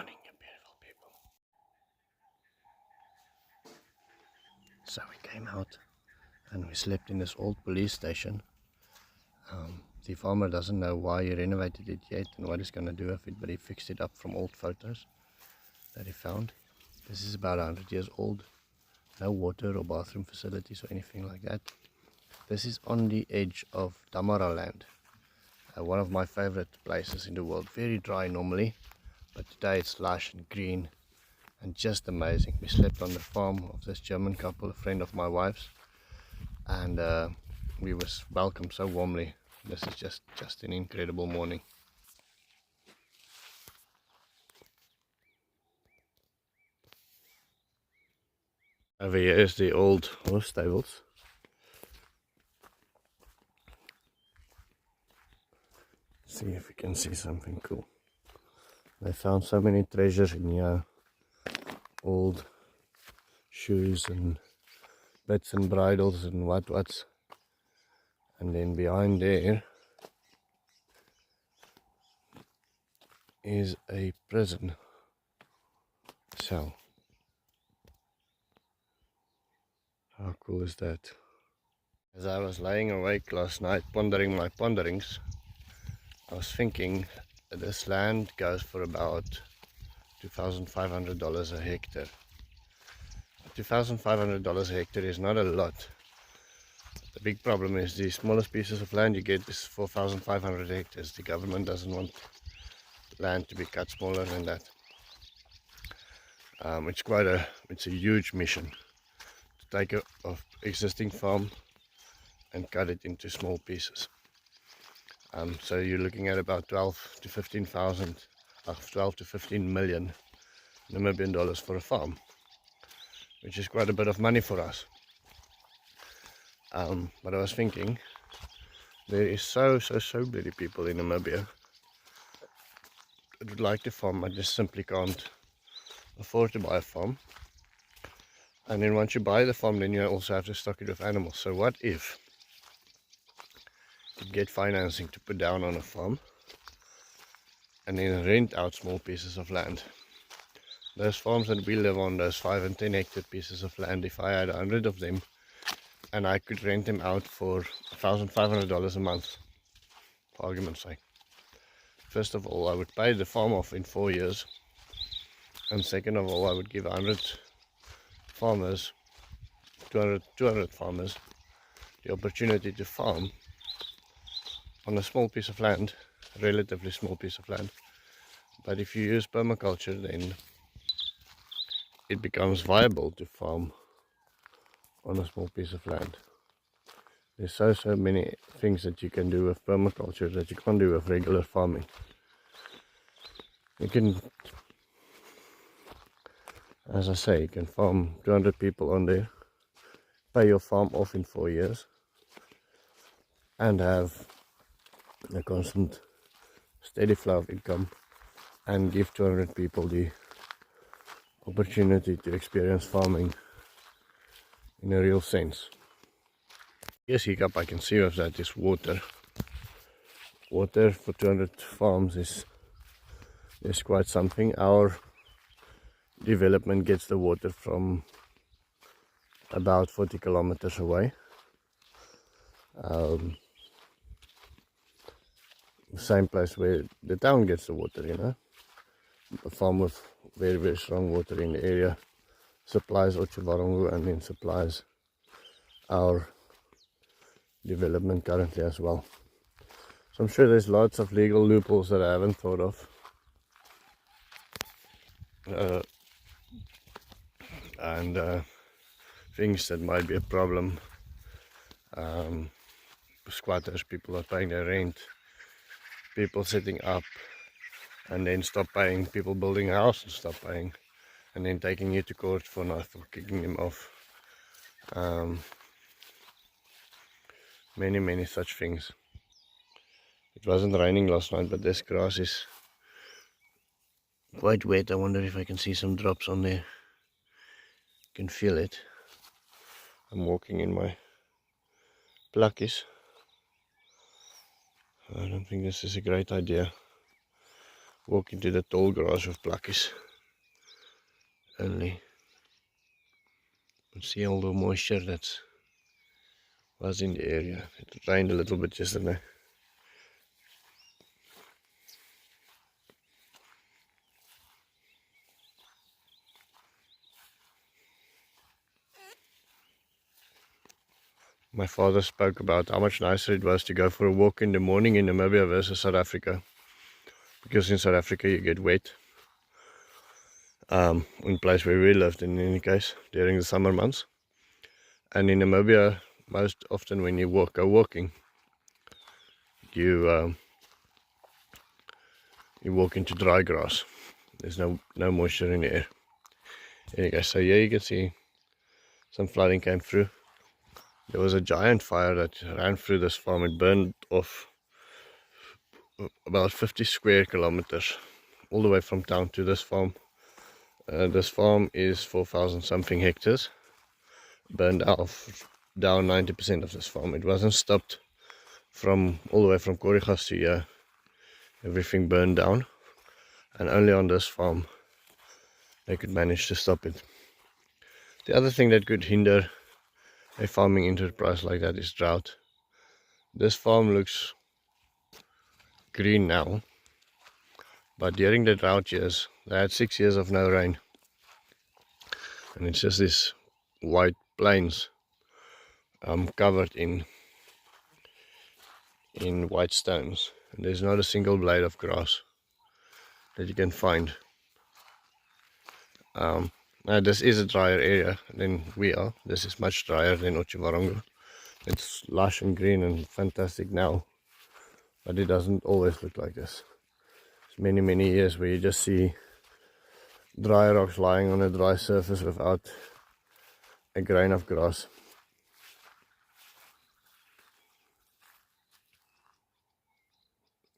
morning, you beautiful people. So we came out and we slept in this old police station. The farmer doesn't know why he renovated it yet and what he's going to do with it, but he fixed it up from old photos that he found. This is about 100 years old. No water or bathroom facilities or anything like that. This is on the edge of Damara land, one of my favorite places in the world. Very dry normally, but today it's lush and green and just amazing. We slept on the farm of this German couple, a friend of my wife's, and we was welcomed so warmly. This is just an incredible morning. Over here is the old horse stables. See if we can see something cool. They found so many treasures in here. Old shoes and bits and bridles and what's. And then behind there is a prison cell. How cool is that? As I was lying awake last night pondering my ponderings, I was thinking that this land goes for about $2,500 a hectare. $2,500 a hectare is not a lot. The big problem is the smallest pieces of land you get is 4,500 hectares. The government doesn't want land to be cut smaller than that. It's a huge mission to take a existing farm and cut it into small pieces. So you're looking at about 12 to 15 million Namibian dollars for a farm, which is quite a bit of money for us. But I was thinking, there is so many people in Namibia that would like to farm, but just simply can't afford to buy a farm. And then once you buy the farm, then you also have to stock it with animals. So what if you could get financing to put down on a farm and then rent out small pieces of land? Those farms that we live on, those 5 and 10 hectare pieces of land, if I had 100 of them and I could rent them out for $1,500 a month, for argument's sake. First of all, I would pay the farm off in 4 years, and second of all, I would give 100 farmers, 200 farmers, the opportunity to farm on a small piece of land, a relatively small piece of land. But if you use permaculture, then it becomes viable to farm on a small piece of land. There's so many things that you can do with permaculture that you can't do with regular farming. You can, as I say, you can farm 200 people on there, pay your farm off in 4 years, and have a constant steady flow of income, and give 200 people the opportunity to experience farming in a real sense. Yes, hiccup I can see with that is water. Water for 200 farms is quite something. Our development gets the water from about 40 kilometers away. Same place where the town gets the water, you know. A farm with very strong water in the area supplies Otjiwarongo and then supplies our development currently as well. So I'm sure there's lots of legal loopholes that I haven't thought of. And things that might be a problem. Squatters, people not paying their rent, people setting up and then stop paying, people building a house and stop paying, and then taking you to court for kicking them off. Many such things. It wasn't raining last night, but this grass is quite wet. I wonder if I can see some drops on there. You can feel it. I'm walking in my plakkies. I don't think this is a great idea. walk into the tall grass with plakkies only. And see all the moisture that was in the area. It rained a little bit yesterday. My father spoke about how much nicer it was to go for a walk in the morning in Namibia versus South Africa. Because in South Africa you get wet. In the place where we lived in any case, during the summer months. And in Namibia, most often when you go walking, you walk into dry grass. There's no moisture in the air. There you go. So here you can see some flooding came through. There was a giant fire that ran through this farm. It burned off about 50 square kilometers all the way from town to this farm. This farm is 4,000 something hectares. Burned off down 90% of this farm. It wasn't stopped from all the way from Korigas to here. Everything burned down, and only on this farm they could manage to stop it. The other thing that could hinder a farming enterprise like that is drought. This farm looks green now, but during the drought years they had 6 years of no rain, and it's just these white plains covered in white stones, and there's not a single blade of grass that you can find. Now this is a drier area than we are. This is much drier than Otjiwarongo. It's lush and green and fantastic now, but it doesn't always look like this. There's many years where you just see dry rocks lying on a dry surface without a grain of grass.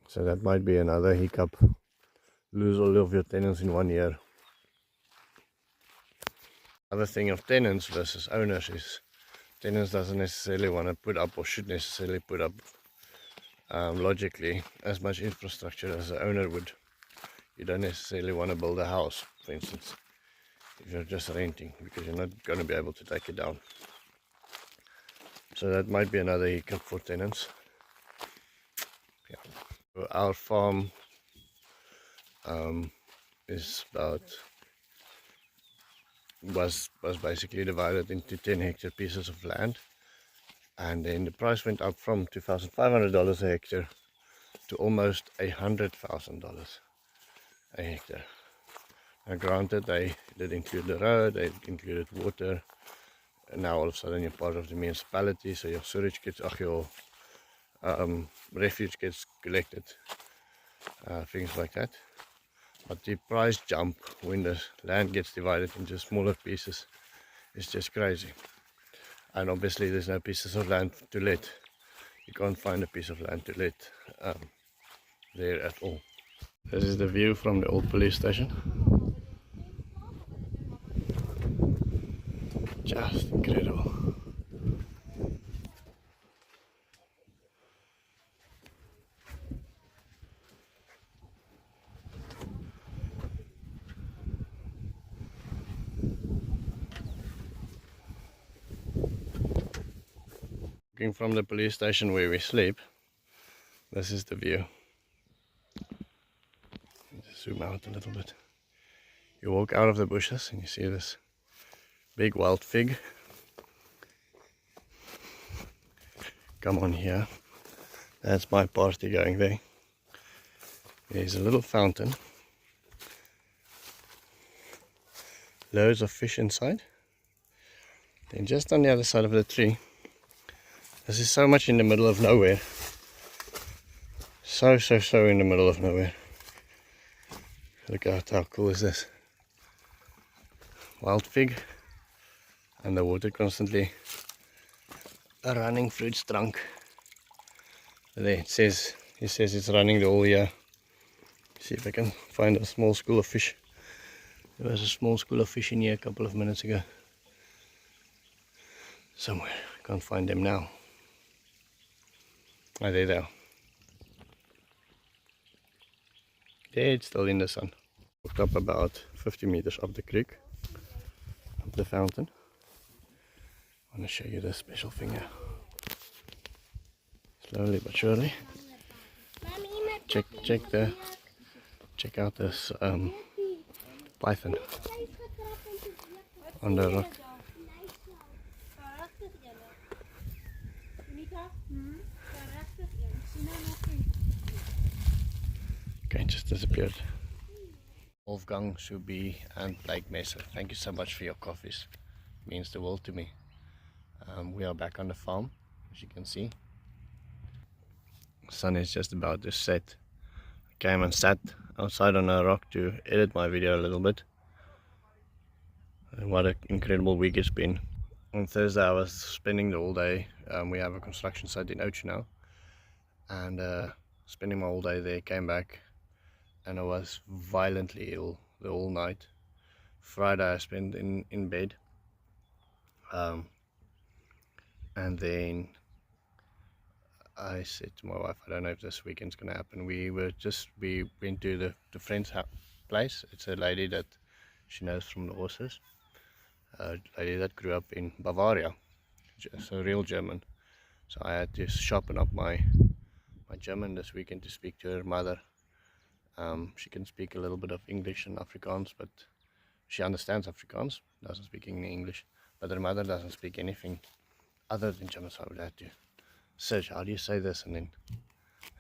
So that might be another hiccup. Lose all of your tenants in 1 year. Other thing of tenants versus owners is tenants doesn't necessarily want to put up, or should necessarily put up, logically, as much infrastructure as the owner would. You don't necessarily want to build a house, for instance, if you're just renting, because you're not going to be able to take it down. So that might be another hiccup for tenants. Yeah. So our farm is was basically divided into 10 hectare pieces of land, and then the price went up from $2,500 a hectare to almost $100,000 a hectare. Now granted, they did include the road, they included water, and now all of a sudden you're part of the municipality, so your sewage gets, your refuge gets collected, things like that. But the price jump when the land gets divided into smaller pieces is just crazy. And obviously there's no pieces of land to let. You can't find a piece of land to let there at all. This is the view from the old police station. Just incredible. Looking from the police station where we sleep, this is the view. Just zoom out a little bit. You walk out of the bushes and you see this big wild fig. Come on here. That's my party going there. There's a little fountain. Loads of fish inside. Then just on the other side of the tree, this is so much in the middle of nowhere. So in the middle of nowhere. Look out, how cool is this? Wild fig, and the water constantly running through its trunk. There it says, he says it's running the whole year. See if I can find a small school of fish. There was a small school of fish in here a couple of minutes ago. Somewhere, can't find them now. Oh, there they are. There it's still in the sun. Walked up about 50 meters up the creek, up the fountain. I want to show you this special thing here. Slowly but surely. Check out this python on the rock. Okay, just disappeared. Wolfgang, Subi and Blake Mesa, thank you so much for your coffees. It means the world to me. We are back on the farm, as you can see. The sun is just about to set. I came and sat outside on a rock to edit my video a little bit. And what an incredible week it's been. On Thursday I was spending the whole day. We have a construction site in Ochu now. And spending my whole day there, came back. And I was violently ill the whole night. Friday I spent in bed. And then I said to my wife, I don't know if this weekend's gonna happen. We went to the friend's place. It's a lady that she knows from the horses. A lady that grew up in Bavaria, so real German. So I had to sharpen up my German this weekend to speak to her mother. She can speak a little bit of English and Afrikaans, but she understands Afrikaans, doesn't speak any English. But her mother doesn't speak anything other than German, so I would have to search, how do you say this, and then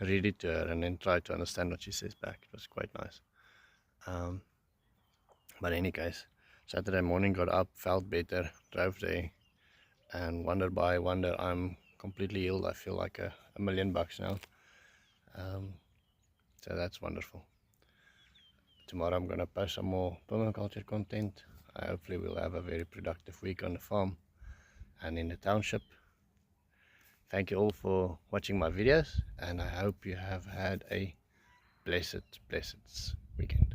read it to her and then try to understand what she says back. It was quite nice. But in any case, Saturday morning got up, felt better, drove there, and wonder by wonder I'm completely healed. I feel like a $1,000,000 now. So that's wonderful. Tomorrow I'm gonna post some more permaculture content. I hopefully will have a very productive week on the farm and in the township. Thank you all for watching my videos, and I hope you have had a blessed weekend.